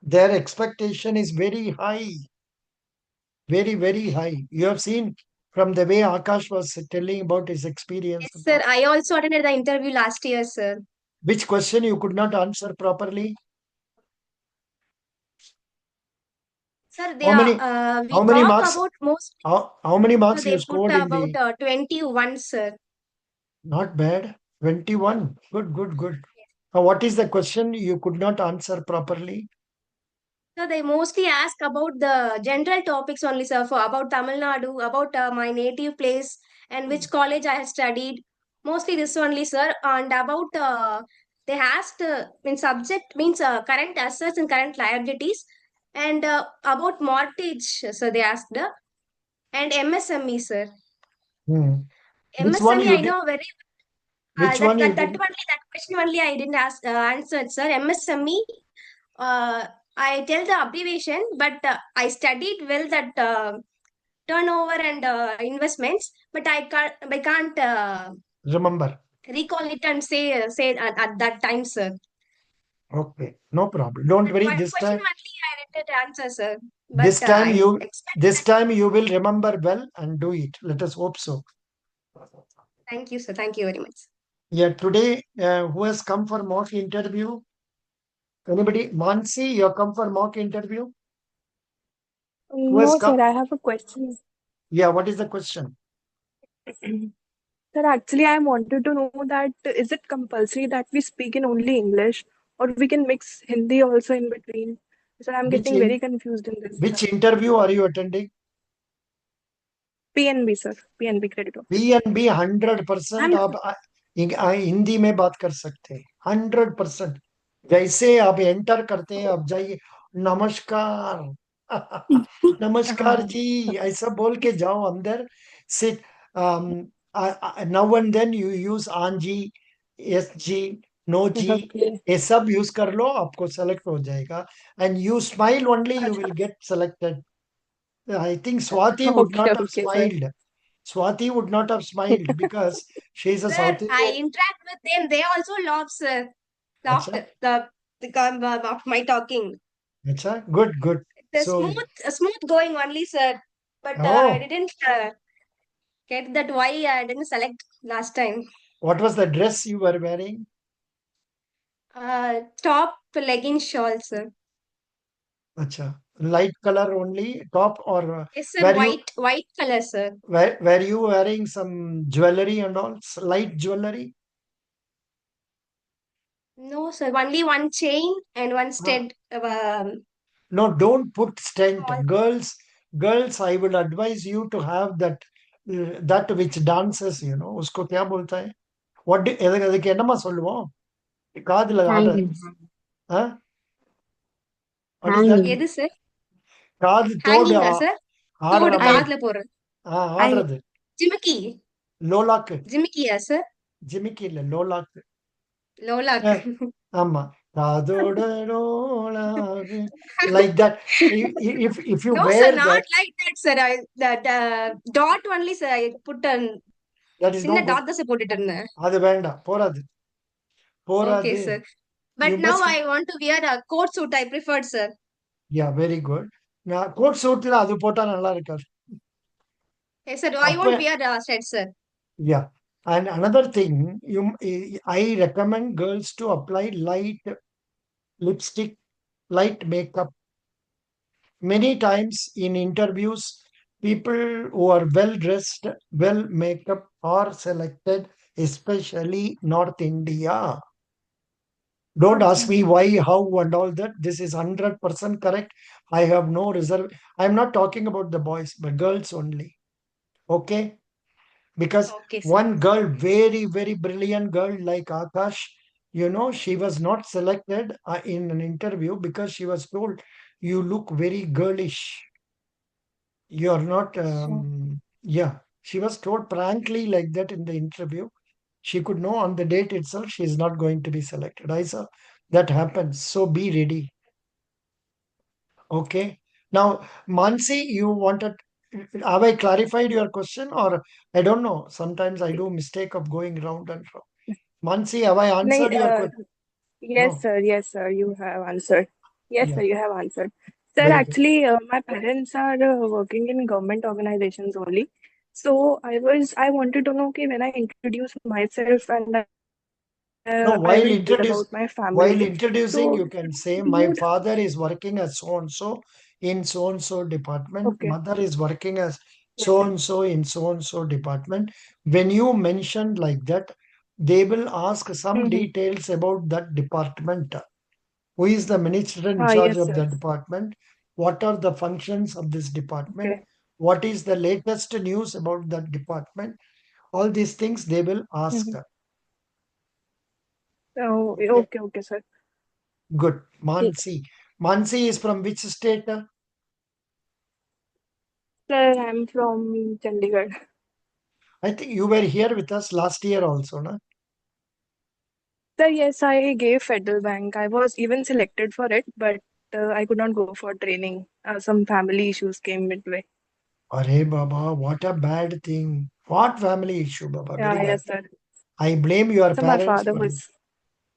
Their expectation is very high, very, very high. You have seen from the way Akash was telling about his experience. Yes, sir. I also attended the interview last year, sir. Which question you could not answer properly? Sir, How many? we How many talk marks? about most. How many So marks they you put scored in about the? 21, sir. Not bad. 21. Good, good, good. What is the question you could not answer properly? So they mostly ask about the general topics only, sir, for about Tamil Nadu, about my native place and which college I have studied. Mostly this only, sir, and about they asked in subject means current assets and current liabilities, and about mortgage. So they asked and MSME, sir. Hmm. Which one MSME, you I did? know very Which one you that did? only that question only I didn't ask answer, sir. MSME. Uh, I tell the abbreviation, but I studied well that turnover and investments, but I can't Remember. recall it and say at that time, sir. Okay, no problem. Don't That worry. one question only I didn't answer, sir. But This time I you expect this that. time you will remember well and do it. Let us hope so. Thank you, sir. Thank you very much. Yeah, today who has come for mock interview? Anybody? Mansi, you have come for mock interview? Who has No, come? sir, I have a question. Yeah, what is the question? Sir, actually, I wanted to know that is it compulsory that we speak in only English or we can mix Hindi also in between? Sir, I'm Which getting very in confused in this. which interview are you attending? PNB, sir, PNB creditor. PNB 100% I'm आप हिंदी में बात कर सकते हैं 100%. जैसे आप enter करते हैं आप जाइए नमस्कार नमस्कार जी ऐसा बोल के जाओ अंदर sit now and then you use on G S G no G okay. ये सब यूज कर लो आपको सेलेक्ट हो जाएगा and you smile only you will get selected. I think Swati would Okay, not have okay, sir. smiled. Swati would not have smiled because she is a Sir, South I Indian. interact with them. They also laugh, sir. Laughed Acha, of my talking. acha, good, good. The So, smooth going only, sir. But I oh, didn't get that why I didn't select last time. what was the dress you were wearing? Top legging shawl, sir. Acha, light color only, top or Yes, sir. were you White color, sir. were you wearing some jewelry and all, light jewelry? No, sir. Only one chain and one Uh, stud. no, don't put stent. Small. Girls, I would advise you to have that which dances, उसको क्या बोलता है? அதுக்கு என்னமா சொல்லுவோம்? காதுல ஆடுற Hanging. Huh? What is that? Hanging. எது, sir? காது தோடு ஹேங்கிங்கா சார்? ஆடுற தோடு மாதிரி காதுல போடுறது. ஆடுறது ஜிமிக்கி. லோலாக்கு ஜிமிக்கியா சார்? ஜிமிக்கி இல்ல லோலாக்கு லோலாக். ஆமா காதோட லோலாக்கு like that. If you No wear sir, that, not like that sir. The dot only sir. I put a that is no சின்ன good. dot தான் sir போட்டுட்டு இருந்தேன். அது வேண்டாம், போறாது Okay sir. But You now must, I want to wear a coat suit. I preferred sir. yeah, very good. நான் code சூட்ல அது போட்டா நல்லா இருக்காது. Yes sir. I அப்ப won't wear a set sir. yeah. And another thing, I recommend girls to apply light lipstick, light makeup. Many times in interviews, people who are well dressed, well makeup are selected, especially North India. Don't ask me why, how, and all that. This is 100% correct. I have no reserve. I'm not talking about the boys, but girls only. Okay? Because Okay sir. one girl, very, very brilliant girl like Akash, she was not selected in an interview because she was told, you look very girlish. You're not, yeah. She was told frankly like that in the interview. She could know on the date itself she is not going to be selected. I saw that happens. So be ready. Okay. Now, Mansi, you wanted, have I clarified your question or I don't know. Sometimes I do mistake of going round and round. Mansi, have I answered your question? Yes, No. sir. Yes, sir. You have answered. Yes, Yeah. sir. You have answered. Sir, Very good. actually, my parents are working in government organizations only. So I wanted to know, okay, when I introduce myself and No, I will while tell about my family. introducing, So you can say, you my would, father is working as so and so in so and so department. okay. Mother is working as Yes. so and so in so and so department. When you mention like that, they will ask some Mm-hmm. details about that department. Who is the minister in Ah, charge yes, of sir. the department? What are the functions of this department? Okay. What is the latest news about that department? All these things they will ask. Mm-hmm. Oh, Okay. okay, sir. Good. ठीक. Mansi. Mansi is from which state? Sir, I'm from Chandigarh. I think you were here with us last year also, no? Sir, yes, I gave Federal Bank. I was even selected for it, but I could not go for training. Some family issues came midway. Arey Baba, what a bad thing. What family issue, Baba? Yeah, Very bad. yes, sir. I blame your So my parents father for it. was,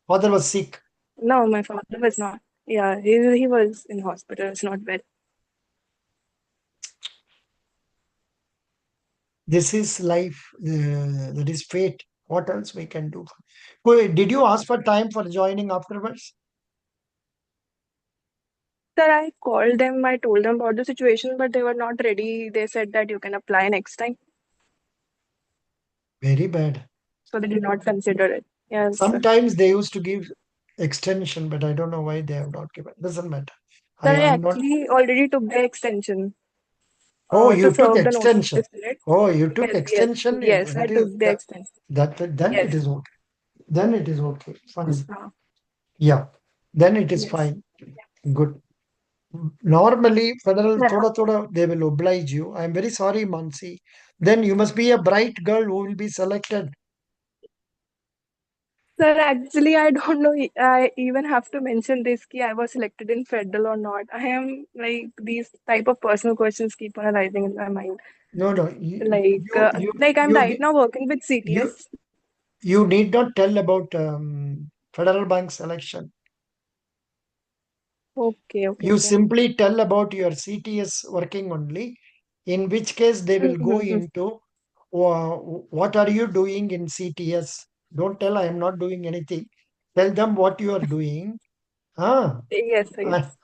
Father was sick. no, my father was not. Yeah, he was in hospital. It's not well. This is life. That is fate. What else we can do? Wait, did you ask for time for joining afterwards? Sir, I called them. I told them about the situation, but they were not ready. They said that you can apply next time. Very bad. So they did not consider it. Yes, sir. Sometimes they used to give extension, but I don't know why they have not given. Doesn't matter. Sir, I I am not. actually already took the extension Oh, to you took serve the notice extension. period. Oh, you took Yes, yes, extension. yes. I That is took the that, extension. then it Yes. is okay. Then it is okay. Fine. Uh, Yeah. Then it is yes. fine. Good. Normally, federal Sir, thoda they will oblige you. I am very sorry, Mansi. Then you must be a bright girl who will be selected. sir, actually, I don't know. I even have to mention this ki I was selected in federal or not. I am like these type of personal questions keep on arising in my mind. No, no. Like I'm right You, now working with you, CTS. you need not tell about federal bank selection. Okay, okay, You okay. simply tell about your CTS working only, in which case they will go into what are you doing in CTS? Don't tell I am not doing anything. Tell them what you are doing. Ah, Yes, sir, yes.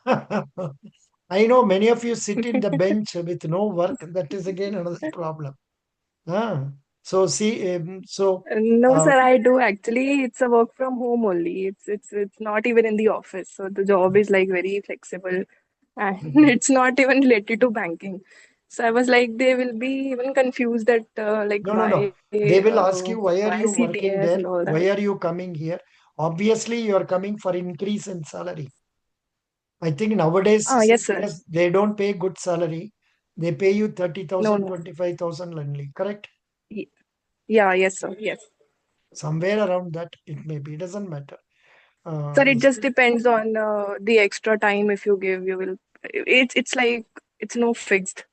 I know many of you sit in the bench with no work. That is again another problem. Ah, so see, No, uh, sir, I do actually. It's a work from home only. It's not even in the office. So the job is like very flexible, and it's not even related to banking. So I was like, they will be even confused that like no. why They will ask you why are you working CTS there? and all Why that. are you coming here? Obviously, you are coming for increase in salary. I think nowadays Yes, sir. CPS, they don't pay good salary. They pay you 30,000, No. 25,000 only, correct? Y- Yeah, yes, sir. Yes. Somewhere around that it may be. It doesn't matter. Sir, it Is just depends on the extra time if you give, you will. It's like it's no fixed.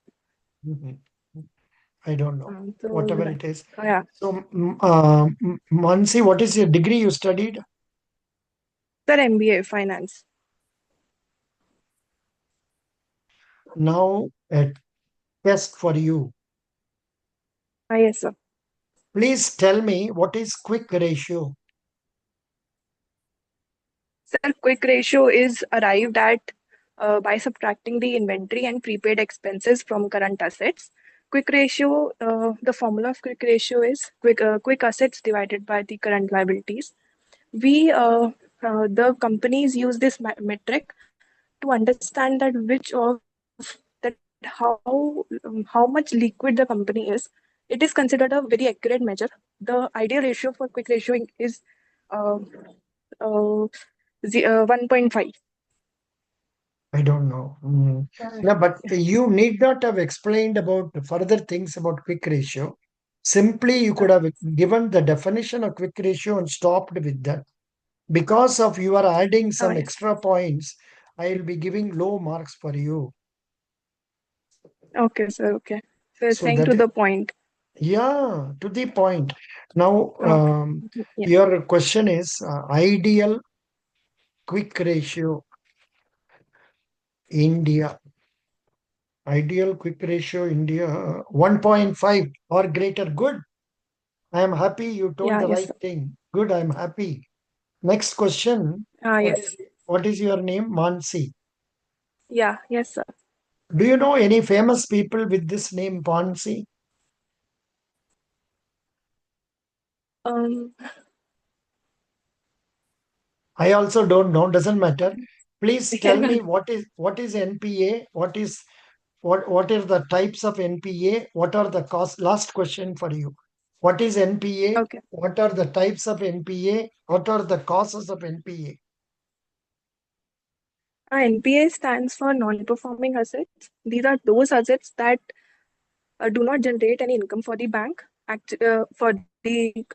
Mhm. I don't know. So Whatever it is. yeah, So, Mansi, what is your degree you studied? sir, MBA finance. Now, a test for you. Yes, sir. Please tell me what is quick ratio? Sir, quick ratio is arrived at by subtracting the inventory and prepaid expenses from current assets. Quick ratio, the formula of quick ratio is quick assets divided by the current liabilities. The companies use this metric to understand that which of that how much liquid the company is. It is considered a very accurate measure. The ideal ratio for quick ratio is uh, uh, 1.5. I don't know. No, but you need not have explained about further things about quick ratio. Simply, you could have given the definition of quick ratio and stopped with that. Because of you are adding some Yes. extra points, I will be giving low marks for you. Okay, sir. Okay. So So saying to that, the point. yeah, to the point. Now, Okay. Yeah. your question is ideal quick ratio India. Ideal quick ratio India 1.5 or greater. Good. I am happy you told Yeah. the Yes, right sir. thing. Good, I am happy. Next question. Yes. What is your name? Mansi. Yeah. Yes, sir. Do you know any famous people with this name, Mansi? Um. I also don't know, doesn't matter. Please tell Yeah. me what is NPA? What are the types of NPA? What are the costs? Last question for you. What is NPA? Okay. What are the types of NPA? What are the causes of NPA? NPA stands for non-performing assets. These are those assets that do not generate any income for the bank. For the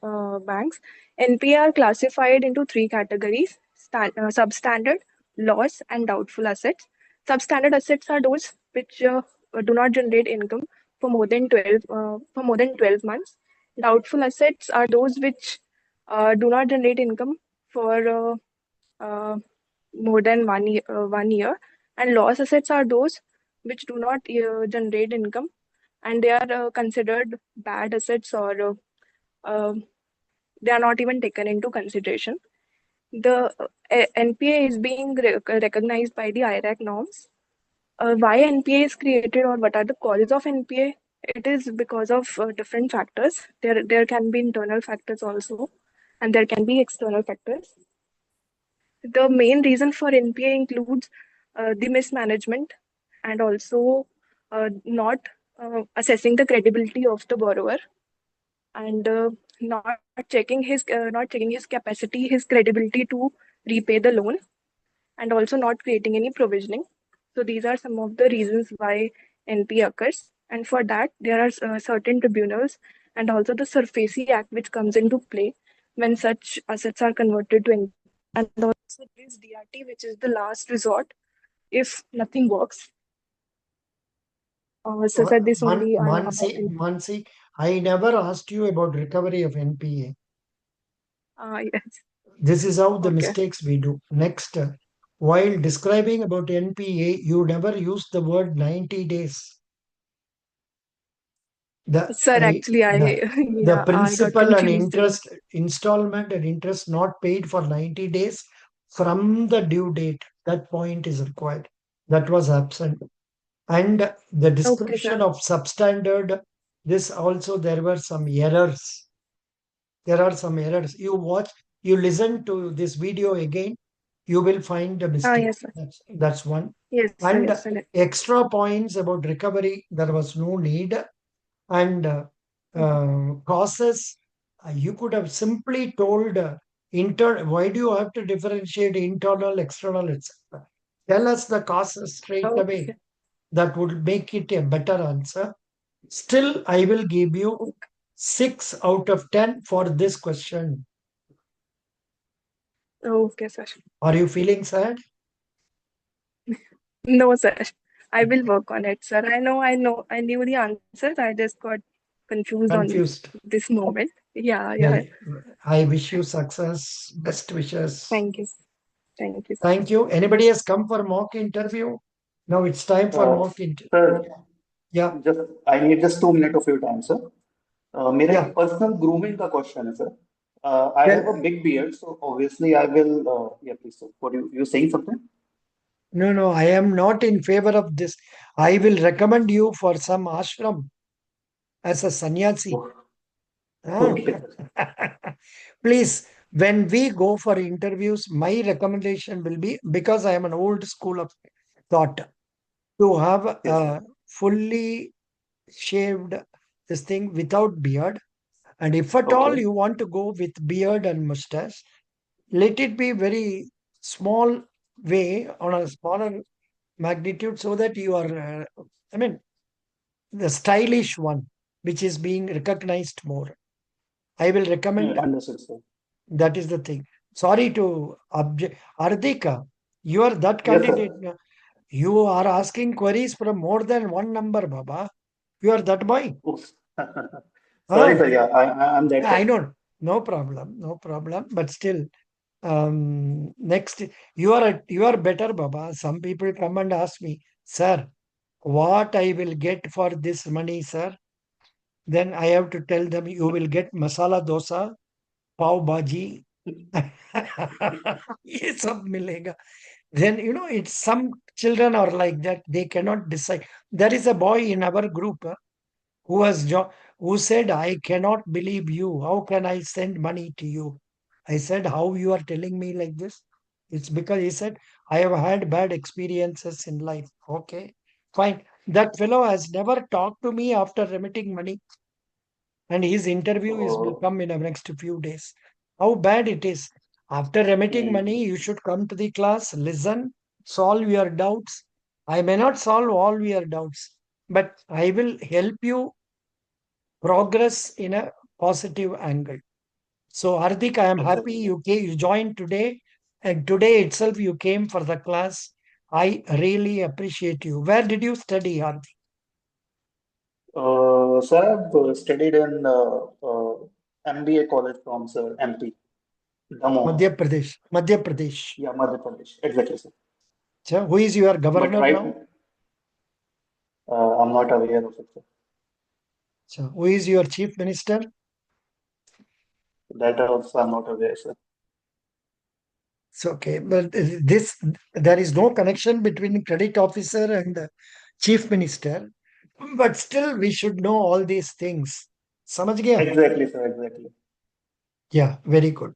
banks, NPA are classified into three categories: substandard, loss, and doubtful assets. Substandard assets are those which do not generate income for more than 12 months. Doubtful assets are those which do not generate income for uh, more than 1 year. And loss assets are those which do not generate income, and they are considered bad assets, or uh, they are not even taken into consideration. The NPA is being recognized by the IRAC norms. Why NPA is created, or what are the causes of NPA? It is because of different factors. There can be internal factors also, and there can be external factors. The main reason for NPA includes the mismanagement, and also not assessing the credibility of the borrower, and not checking his capacity, his credibility to repay the loan, and also not creating any provisioning. So these are some of the reasons why NPA occurs, and for that there are certain tribunals and also the SURFACI Act which comes into play when such assets are converted to NPA, and also there is DRT, which is the last resort if nothing works. So sir, this only I know about NPA. Mansi, I never asked you about recovery of NPA. Yes. This is how the Okay. mistakes we do. Next, while describing about NPA, you never used the word 90 days. The, Sir, actually, the yeah, I got principal and confused. interest, installment and interest not paid for 90 days from the due date. That point is required. That was absent. And the Okay, description sir. of substandard, this also there were some errors. There are some errors. You listen to this video again, you will find a mistake. Yes, sir. That's one. Yes, sir. And Yes, sir. extra points about recovery, there was no need. And causes, you could have simply told why do you have to differentiate internal, external, etc. Tell us the causes straight away. Okay. That would make it a better answer. Still, I will give you 6 out of 10 for this question. Okay, sir. Are you feeling sad? No, sir. I will work on it, sir. I knew the answers. I just got confused on Confused. this moment. Yeah. Well, I wish you success. Best wishes. Thank you. Thank you. Thank you. Anybody has come for mock interview? Now it's time for mock interview. Sir, Yeah. I need just 2 minutes of your time, sir. मेरा Yeah. एक personal grooming का question है sir. I have a big beard, so obviously I will. Yeah, please, sir. What you saying something? No, I am not in favor of this. I will recommend you for some ashram as a sannyasi. Okay. Please, when we go for interviews, my recommendation will be, because I am an old school of thought, to have a fully shaved this thing without beard. And if at all you want to go with beard and mustache, let it be very small way on a smaller magnitude so that you are, the stylish one, which is being recognized more. I will recommend. Understood, sir. That is the thing. Sorry to object. Ardika, you are that Yes, sir. candidate. You are asking queries from more than one number, Baba. You are that boy. Oops. Sorry, sir. Yeah, I'm that. I know. No problem. But still, next, you are better, Baba. Some people come and ask me, sir, what I will get for this money, sir? Then I have to tell them, you will get masala dosa, pav bhaji. ये सब मिलेगा. Then it's some children are like that. They cannot decide. There is a boy in our group who said, I cannot believe you. How can I send money to you? I said, how you are telling me like this? It's because he said, I have had bad experiences in life. Okay, fine. That fellow has never talked to me after remitting money. And his interview will come in the next few days. How bad it is. After remitting money, you should come to the class, listen, solve your doubts. I may not solve all your doubts, but I will help you progress in a positive angle. So, Hardik, I am happy you joined today, and today itself you came for the class. I really appreciate you. Where did you study, Hardik? Sir, I've studied in MBA college from sir MP. Madhya Pradesh. Yeah, Madhya Pradesh. Exactly, sir. So, who is your governor now? I'm not aware of it, sir. So, who is your chief minister? That also I'm not aware, sir. It's okay, but there is no connection between credit officer and chief minister. But still, we should know all these things. Samajh gaya? Exactly, sir. Exactly. Yeah, very good.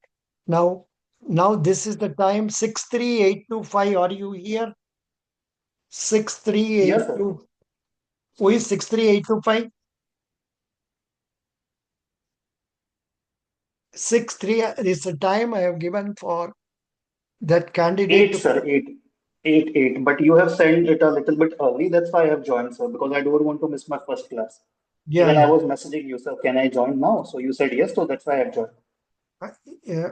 Now this is the time. 63825. Are you here? 63825. Yes, sir. Who is 63825? 63 is the time I have given for that candidate. 8, sir. 8. But you have sent it a little bit early. That's why I have joined, sir, because I don't want to miss my first class. Yeah, Even I was messaging you, sir, can I join now? So you said yes, so that's why I have joined. Yeah.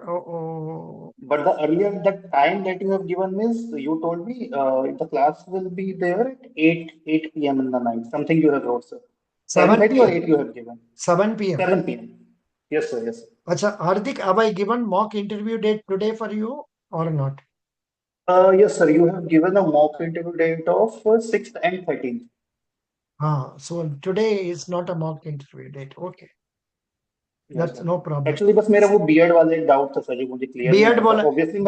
But the earlier that time that you have given is, you told me the class will be there at 8 p.m. in the night. Something you have wrote, sir. 7:30 or 8 you have given? 7 p.m. 7 p.m. Yes, sir. Yes. Acha, Hardik, have I given mock interview date today for you or not? Yes, sir. You have given a mock interview date of 6th and 13th. So today is not a mock interview date. Okay. Yes, That's sir. no problem. Actually, बस मेरा वो beard वाले doubt था sir जी मुझे clear नहीं हुआ था. Obviously,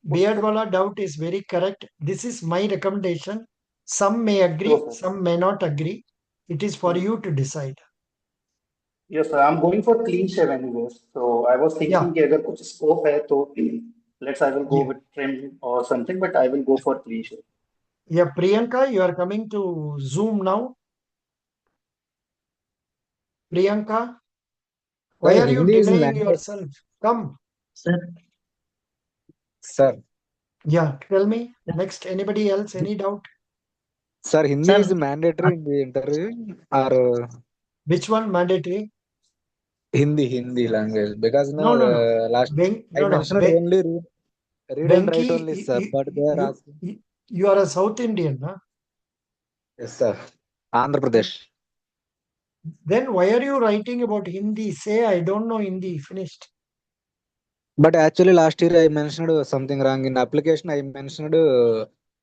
beard wala doubt is very correct. This is my recommendation. Some may agree, Sure, sir. some may not agree. It is for you to decide. Yes, sir. I'm going for clean shave anyways. So I was thinking कि अगर कुछ scope है तो I will go with trim or something, but I will go for clean shave. Yeah, Priyanka, you are coming to Zoom now. Priyanka, why are you delaying yourself? Come. Sir. Yeah, tell me. Next, anybody else? Any doubt? Sir, Hindi Sir, is mandatory in the interview or Which one mandatory? Hindi language? Because No, now no, no. last I No, no. mentioned only read and write only, Venki, sir. But they are asking. you are a South Indian, huh? Yes, sir. Andhra Pradesh. Then why are you writing about Hindi? Say, I don't know Hindi. Finished. But actually, last year I mentioned something wrong in application. I mentioned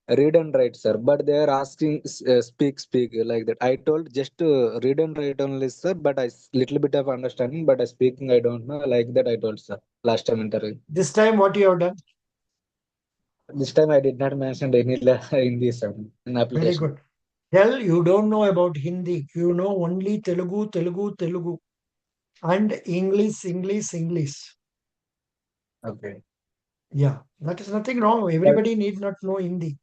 read and write, sir. But they are asking speak like that. I told just read and write only, sir. But I little bit of understanding. But speaking, I don't know. Like that, I told, sir. Last time interview. This time, what you have done? This time I did not mention any in this in application. Very good. Tell you don't know about Hindi. You know only Telugu, and English. Okay. Yeah, that is nothing wrong. Everybody need not know Hindi.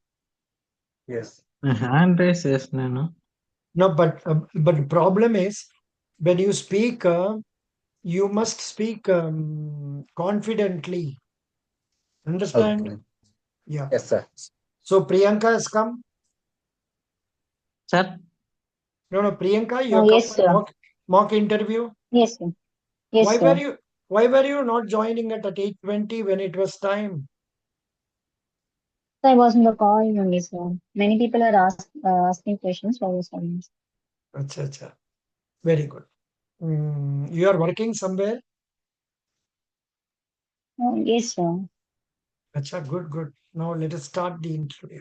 Yes. hand raise చేసినాను. No, but the problem is when you speak, you must speak confidently. Understand? Okay. Yeah. Yes, sir. So Priyanka has come. Sir, No, Priyanka, you have come Yes, for sir. mock interview. Yes, sir. Yes, Why sir. were you not joining at 8:20 when it was time? So I was in the call only, sir. Many people are asking questions, so I was silent. Acha. Very good. You are working somewhere? Yes, sir. Acha, good. Now let us start the interview.